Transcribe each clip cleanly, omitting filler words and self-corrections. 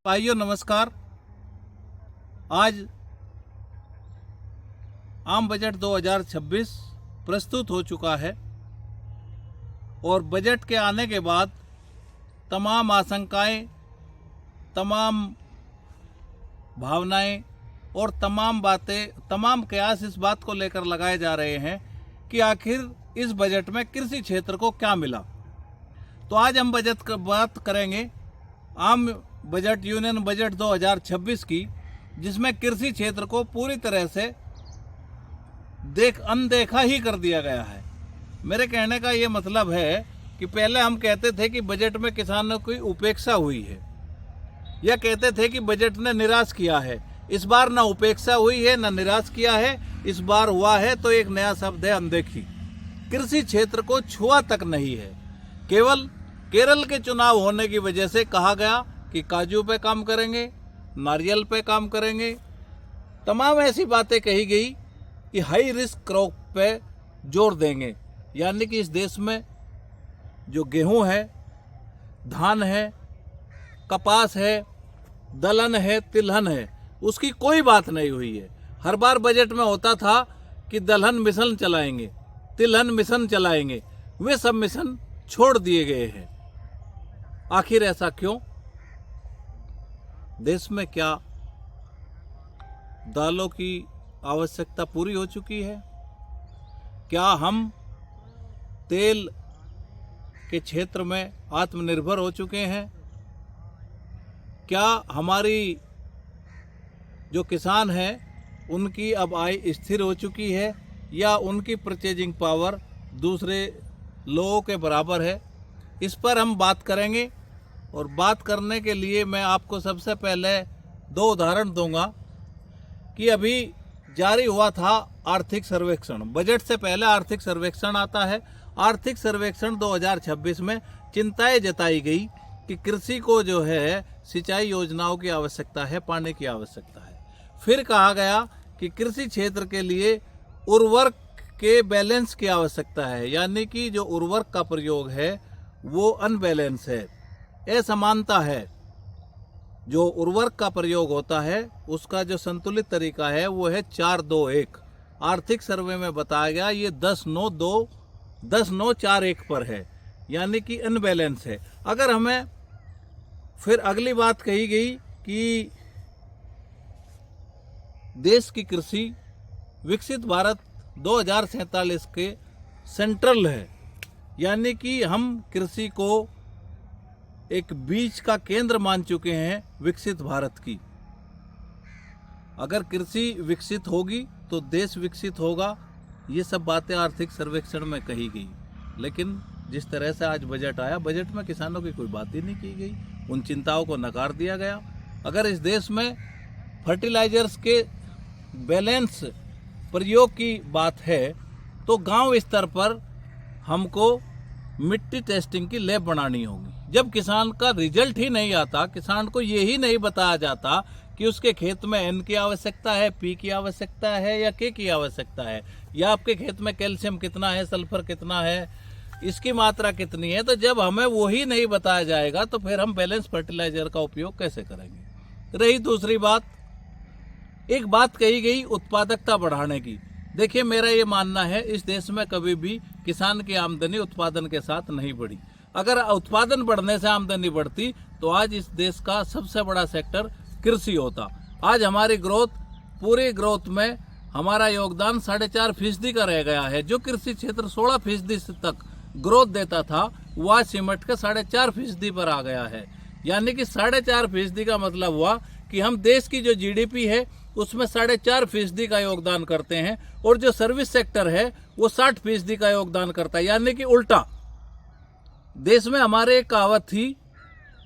भाइयों नमस्कार। आज आम बजट 2026 प्रस्तुत हो चुका है और बजट के आने के बाद तमाम आशंकाएं, तमाम भावनाएं और तमाम बातें, तमाम कयास इस बात को लेकर लगाए जा रहे हैं कि आखिर इस बजट में कृषि क्षेत्र को क्या मिला। तो आज हम बजट की बात करेंगे, आम बजट यूनियन बजट 2026 की, जिसमें कृषि क्षेत्र को पूरी तरह से अनदेखा ही कर दिया गया है। मेरे कहने का ये मतलब है कि पहले हम कहते थे कि बजट में किसानों की उपेक्षा हुई है, या कहते थे कि बजट ने निराश किया है। इस बार ना उपेक्षा हुई है ना निराश किया है, इस बार हुआ है तो एक नया शब्द है अनदेखी। कृषि क्षेत्र को छुआ तक नहीं है। केवल केरल के चुनाव होने की वजह से कहा गया कि काजू पे काम करेंगे, नारियल पे काम करेंगे, तमाम ऐसी बातें कही गई कि हाई रिस्क क्रॉप पे जोर देंगे। यानी कि इस देश में जो गेहूं है, धान है, कपास है, दलहन है, तिलहन है, उसकी कोई बात नहीं हुई है। हर बार बजट में होता था कि दलहन मिशन चलाएंगे, तिलहन मिशन चलाएंगे, वे सब मिशन छोड़ दिए गए हैं। आखिर ऐसा क्यों? देश में क्या दालों की आवश्यकता पूरी हो चुकी है? क्या हम तेल के क्षेत्र में आत्मनिर्भर हो चुके हैं? क्या हमारी जो किसान हैं उनकी अब आय स्थिर हो चुकी है, या उनकी परचेजिंग पावर दूसरे लोगों के बराबर है? इस पर हम बात करेंगे। और बात करने के लिए मैं आपको सबसे पहले दो उदाहरण दूंगा कि अभी जारी हुआ था आर्थिक सर्वेक्षण। बजट से पहले आर्थिक सर्वेक्षण आता है। आर्थिक सर्वेक्षण 2026 में चिंताएं जताई गई कि कृषि को जो है सिंचाई योजनाओं की आवश्यकता है, पानी की आवश्यकता है। फिर कहा गया कि कृषि क्षेत्र के लिए उर्वरक के बैलेंस की आवश्यकता है, यानी कि जो उर्वरक का प्रयोग है वो अनबैलेंस है, असमानता है। जो उर्वरक का प्रयोग होता है उसका जो संतुलित तरीका है वो है 4-2-1। आर्थिक सर्वे में बताया गया ये 10-9-4-1 पर है, यानी कि अनबैलेंस है। अगर हमें फिर अगली बात कही गई कि देश की कृषि विकसित भारत 2047 के सेंट्रल है, यानी कि हम कृषि को एक बीज का केंद्र मान चुके हैं विकसित भारत की। अगर कृषि विकसित होगी तो देश विकसित होगा। ये सब बातें आर्थिक सर्वेक्षण में कही गई, लेकिन जिस तरह से आज बजट आया, बजट में किसानों की कोई बात ही नहीं की गई। उन चिंताओं को नकार दिया गया। अगर इस देश में फर्टिलाइजर्स के बैलेंस प्रयोग की बात है तो गांव स्तर पर हमको मिट्टी टेस्टिंग की लैब बनानी होगी। जब किसान का रिजल्ट ही नहीं आता, किसान को ये ही नहीं बताया जाता कि उसके खेत में एन की आवश्यकता है, पी की आवश्यकता है या के की आवश्यकता है, या आपके खेत में कैल्शियम कितना है, सल्फर कितना है, इसकी मात्रा कितनी है, तो जब हमें वो ही नहीं बताया जाएगा तो फिर हम बैलेंस फर्टिलाइजर का उपयोग कैसे करेंगे? रही दूसरी बात, एक बात कही गई उत्पादकता बढ़ाने की। देखिए, मेरा ये मानना है इस देश में कभी भी किसान की आमदनी उत्पादन के साथ नहीं बढ़ी। अगर उत्पादन बढ़ने से आमदनी बढ़ती तो आज इस देश का सबसे बड़ा सेक्टर कृषि होता। आज हमारी ग्रोथ, पूरी ग्रोथ में हमारा योगदान 4.5% का रह गया है। जो कृषि क्षेत्र 16% तक ग्रोथ देता था वो आज सिमट के 4.5% पर आ गया है। यानी कि 4.5% का मतलब हुआ कि हम देश की जो जीडीपी है उसमें 4.5% का योगदान करते हैं, और जो सर्विस सेक्टर है वो 60% का योगदान करता है। यानी कि उल्टा। देश में हमारे एक कहावत थी,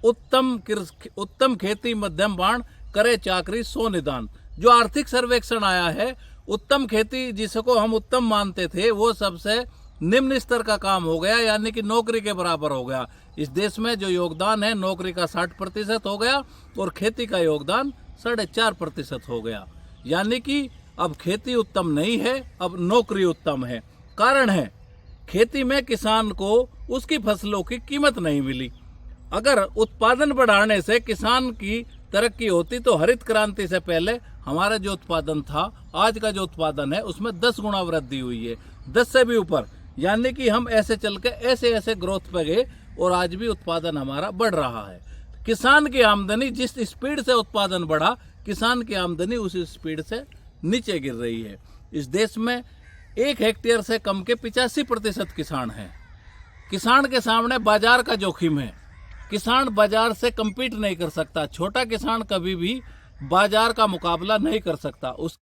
उत्तम खेती मध्यम बाण, करे चाकरी सो निदान। जो आर्थिक सर्वेक्षण आया है, उत्तम खेती जिसको हम उत्तम मानते थे वो सबसे निम्न स्तर का काम हो गया, यानी कि नौकरी के बराबर हो गया। इस देश में जो योगदान है नौकरी का 60% हो गया और खेती का योगदान 4.5% हो गया। यानी कि अब खेती उत्तम नहीं है, अब नौकरी उत्तम है। कारण है, खेती में किसान को उसकी फसलों की कीमत नहीं मिली। अगर उत्पादन बढ़ाने से किसान की तरक्की होती तो हरित क्रांति से पहले हमारा जो उत्पादन था, आज का जो उत्पादन है उसमें 10 गुना वृद्धि हुई है, 10 से भी ऊपर। यानी कि हम ऐसे चल के ऐसे ऐसे ग्रोथ पे गए और आज भी उत्पादन हमारा बढ़ रहा है। किसान की आमदनी जिस स्पीड से उत्पादन बढ़ा, किसान की आमदनी उसी स्पीड से नीचे गिर रही है। इस देश में 1 हेक्टेयर से कम के 85% किसान हैं। किसान के सामने बाजार का जोखिम है, किसान बाजार से कम्पीट नहीं कर सकता। छोटा किसान कभी भी बाजार का मुकाबला नहीं कर सकता। उस